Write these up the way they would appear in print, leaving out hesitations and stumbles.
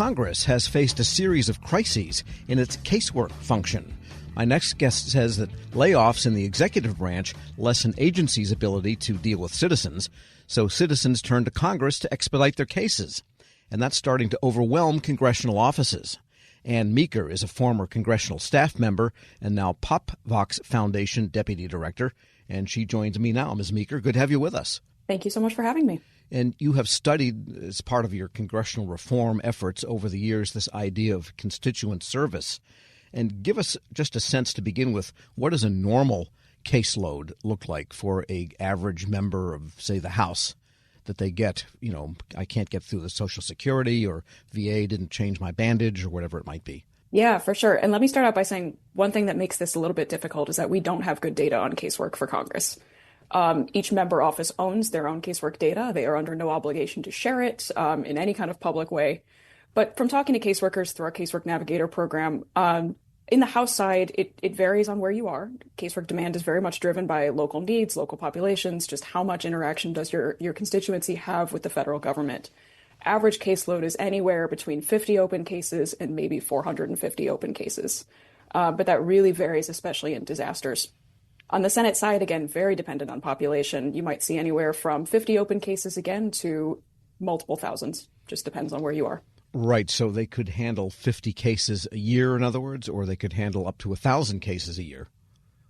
Congress has faced a series of crises in its casework function. My next guest says that layoffs in the executive branch lessen agencies' ability to deal with citizens, so citizens turn to Congress to expedite their cases. And that's starting to overwhelm congressional offices. Ann Meeker is a former congressional staff member and now PopVox Foundation deputy director, and she joins me now. Ms. Meeker, good to have you with us. Thank you so much for having me. And you have studied, as part of your congressional reform efforts over the years, this idea of constituent service. And give us just a sense to begin with, what does a normal caseload look like for an average member of, say, the House that they get? You know, I can't get through the Social Security, or VA didn't change my bandage, or whatever it might be. Yeah, for sure. And let me start out by saying one thing that makes this a little bit difficult is that we don't have good data on casework for Congress. Each member office owns their own casework data. They are under no obligation to share it in any kind of public way. But from talking to caseworkers through our Casework Navigator program, in the House side, it varies on where you are. Casework demand is very much driven by local needs, local populations, just how much interaction does your constituency have with the federal government. Average caseload is anywhere between 50 open cases and maybe 450 open cases. But that really varies, especially in disasters. On the Senate side, again, very dependent on population. You might see anywhere from 50 open cases again to multiple thousands. Just depends on where you are. Right. So they could handle 50 cases a year, in other words, or they could handle up to 1,000 cases a year.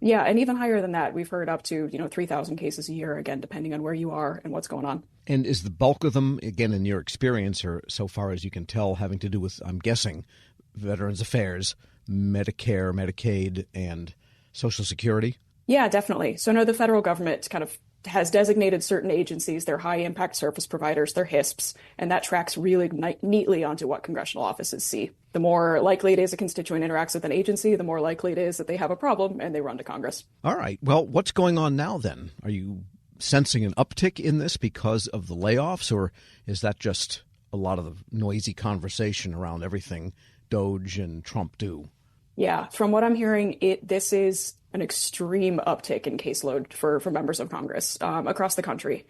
Yeah, and even higher than that. We've heard up to 3,000 cases a year, again, depending on where you are and what's going on. And is the bulk of them, again, in your experience, or so far as you can tell, having to do with, I'm guessing, Veterans Affairs, Medicare, Medicaid, and Social Security? Yeah, definitely. So no, the federal government kind of has designated certain agencies, their high impact service providers, their HISPs, and that tracks really neatly onto what congressional offices see. The more likely it is a constituent interacts with an agency, the more likely it is that they have a problem and they run to Congress. All right. Well, what's going on now then? Are you sensing an uptick in this because of the layoffs, or is that just a lot of the noisy conversation around everything Doge and Trump do? Yeah, from what I'm hearing, this is an extreme uptick in caseload for members of Congress across the country.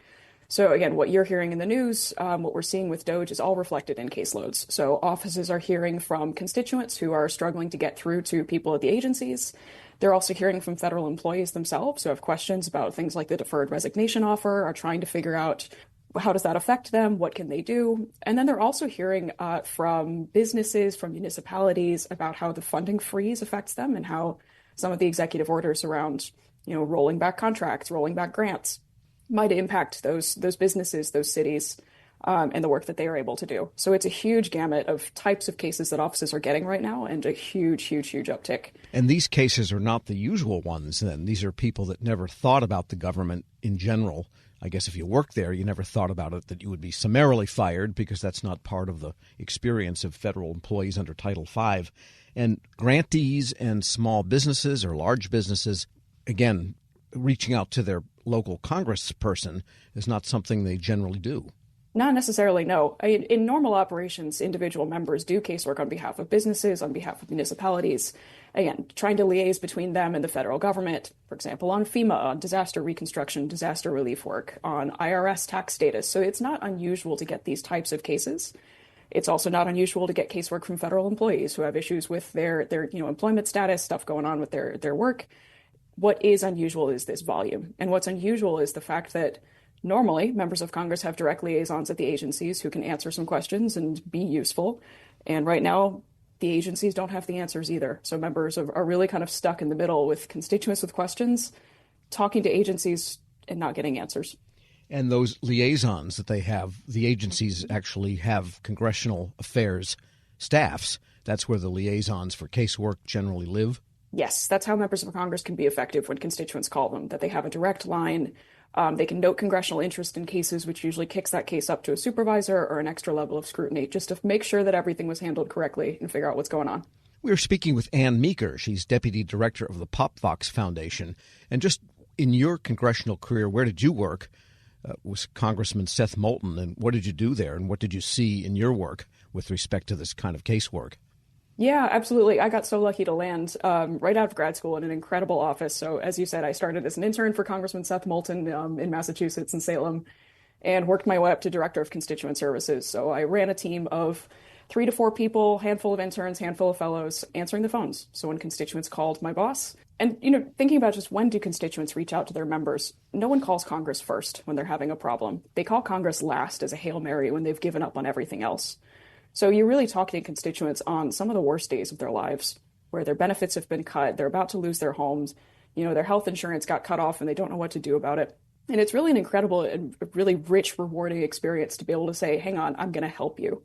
So again, what you're hearing in the news, what we're seeing with Doge is all reflected in caseloads. So offices are hearing from constituents who are struggling to get through to people at the agencies. They're also hearing from federal employees themselves who have questions about things like the deferred resignation offer, are trying to figure out how does that affect them? What can they do? And then they're also hearing from businesses, from municipalities about how the funding freeze affects them and how some of the executive orders around, rolling back contracts, rolling back grants might impact those businesses, those cities, and the work that they are able to do. So it's a huge gamut of types of cases that offices are getting right now, and a huge, huge, huge uptick. And these cases are not the usual ones then. These are people that never thought about the government in general. I guess if you work there, you never thought about it that you would be summarily fired, because that's not part of the experience of federal employees under Title V. And grantees and small businesses or large businesses, again, reaching out to their local congressperson is not something they generally do. Not necessarily, no. In normal operations, individual members do casework on behalf of businesses, on behalf of municipalities, again, trying to liaise between them and the federal government, for example, on FEMA, on disaster reconstruction, disaster relief work, on IRS tax status. So it's not unusual to get these types of cases. It's also not unusual to get casework from federal employees who have issues with their employment status, stuff going on with their work. What is unusual is this volume. And what's unusual is the fact that normally, members of Congress have direct liaisons at the agencies who can answer some questions and be useful. And right now, the agencies don't have the answers either. So members are really kind of stuck in the middle with constituents with questions, talking to agencies and not getting answers. And those liaisons that they have, the agencies actually have congressional affairs staffs. That's where the liaisons for casework generally live. Yes, that's how members of Congress can be effective when constituents call them, that they have a direct line. They can note congressional interest in cases, which usually kicks that case up to a supervisor or an extra level of scrutiny, just to make sure that everything was handled correctly and figure out what's going on. We're speaking with Ann Meeker. She's deputy director of the PopVox Foundation. And just in your congressional career, where did you work? Was Congressman Seth Moulton, and what did you do there, and what did you see in your work with respect to this kind of casework? Yeah, absolutely. I got so lucky to land right out of grad school in an incredible office. So as you said, I started as an intern for Congressman Seth Moulton in Massachusetts in Salem, and worked my way up to director of constituent services. So I ran a team of 3 to 4 people, handful of interns, handful of fellows answering the phones. So when constituents called my boss, and, thinking about just when do constituents reach out to their members, no one calls Congress first when they're having a problem. They call Congress last as a Hail Mary when they've given up on everything else. So you're really talking to constituents on some of the worst days of their lives, where their benefits have been cut, they're about to lose their homes, their health insurance got cut off and they don't know what to do about it. And it's really an incredible and really rich, rewarding experience to be able to say, hang on, I'm going to help you.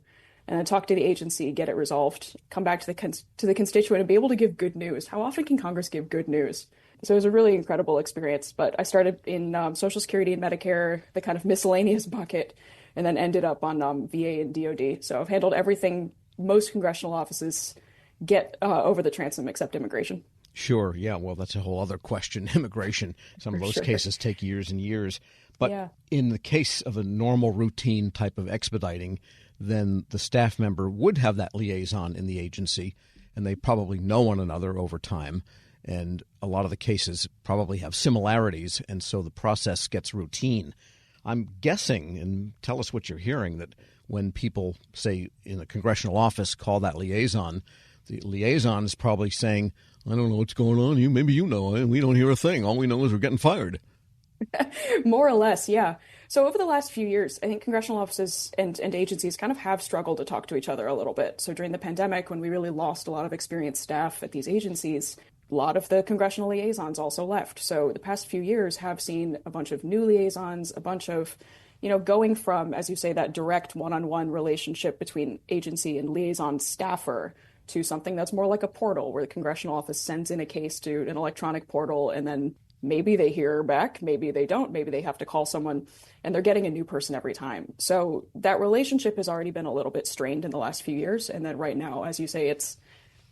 And then talk to the agency, get it resolved, come back to the constituent and be able to give good news. How often can Congress give good news? So it was a really incredible experience. But I started in Social Security and Medicare, the kind of miscellaneous bucket, and then ended up on VA and DOD. So I've handled everything most congressional offices get over the transom except immigration. Sure. Yeah. Well, that's a whole other question, immigration. Some of those cases take years and years. But in the case of a normal routine type of expediting, then the staff member would have that liaison in the agency, and they probably know one another over time. And a lot of the cases probably have similarities, and so the process gets routine. I'm guessing, and tell us what you're hearing, that when people, say, in a congressional office call that liaison, the liaison is probably saying, I don't know what's going on. Maybe you know, and we don't hear a thing. All we know is we're getting fired. More or less, yeah. So over the last few years, I think congressional offices and agencies kind of have struggled to talk to each other a little bit. So during the pandemic, when we really lost a lot of experienced staff at these agencies, a lot of the congressional liaisons also left. So the past few years have seen a bunch of new liaisons, a bunch of, going from, as you say, that direct one-on-one relationship between agency and liaison staffer to something that's more like a portal where the congressional office sends in a case to an electronic portal, and then maybe they hear back, maybe they don't, maybe they have to call someone, and they're getting a new person every time. So that relationship has already been a little bit strained in the last few years. And then right now, as you say,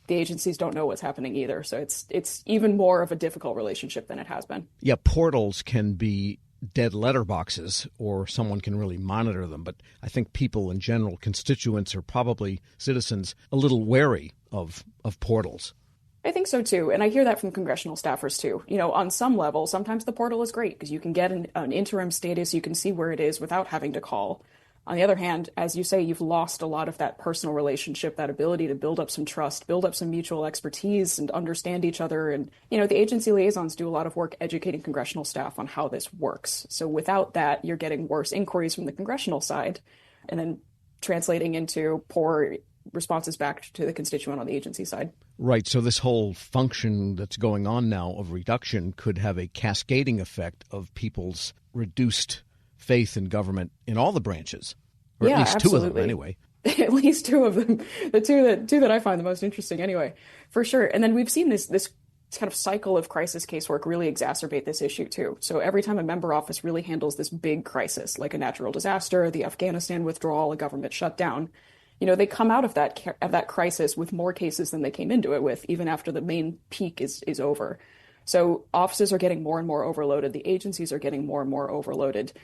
the agencies don't know what's happening either. So it's even more of a difficult relationship than it has been. Yeah, portals can be dead letterboxes, or someone can really monitor them. But I think people in general, constituents or probably citizens, a little wary of portals. I think so, too. And I hear that from congressional staffers, too. On some level, sometimes the portal is great because you can get an interim status. You can see where it is without having to call. On the other hand, as you say, you've lost a lot of that personal relationship, that ability to build up some trust, build up some mutual expertise and understand each other. And, the agency liaisons do a lot of work educating congressional staff on how this works. So without that, you're getting worse inquiries from the congressional side and then translating into poor responses back to the constituent on the agency side. Right. So this whole function that's going on now of reduction could have a cascading effect of people's reduced faith in government in all the branches, or at least absolutely. Two of them anyway. At least two of them. The two that I find the most interesting anyway, for sure. And then we've seen this kind of cycle of crisis casework really exacerbate this issue too. So every time a member office really handles this big crisis, like a natural disaster, the Afghanistan withdrawal, a government shutdown, they come out of that crisis with more cases than they came into it with, even after the main peak is over. So offices are getting more and more overloaded. The agencies are getting more and more overloaded.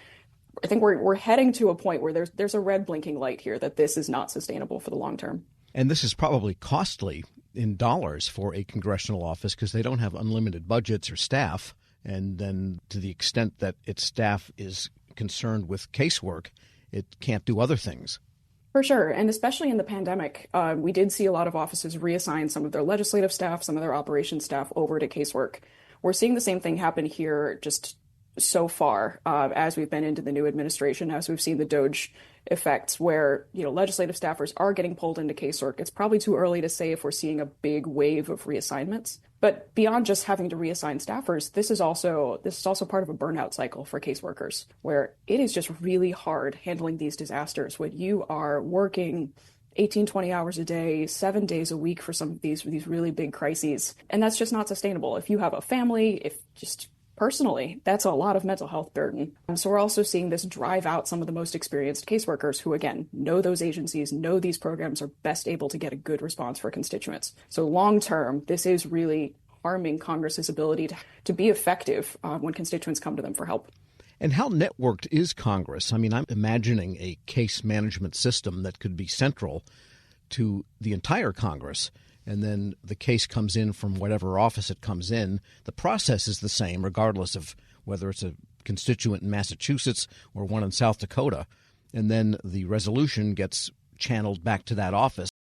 I think we're heading to a point where there's a red blinking light here that this is not sustainable for the long term. And this is probably costly in dollars for a congressional office because they don't have unlimited budgets or staff. And then to the extent that its staff is concerned with casework, it can't do other things. For sure. And especially in the pandemic, we did see a lot of offices reassign some of their legislative staff, some of their operations staff over to casework. We're seeing the same thing happen here just so far as we've been into the new administration, as we've seen the DOJ effects where, legislative staffers are getting pulled into casework. It's probably too early to say if we're seeing a big wave of reassignments. But beyond just having to reassign staffers, this is also part of a burnout cycle for caseworkers, where it is just really hard handling these disasters when you are working 18, 20 hours a day, 7 days a week for some of these really big crises. And that's just not sustainable. If you have a family, personally, that's a lot of mental health burden. So we're also seeing this drive out some of the most experienced caseworkers who, again, know those agencies, know these programs, are best able to get a good response for constituents. So long term, this is really harming Congress's ability to be effective when constituents come to them for help. And how networked is Congress? I mean, I'm imagining a case management system that could be central to the entire Congress. And then the case comes in from whatever office it comes in. The process is the same, regardless of whether it's a constituent in Massachusetts or one in South Dakota. And then the resolution gets channeled back to that office.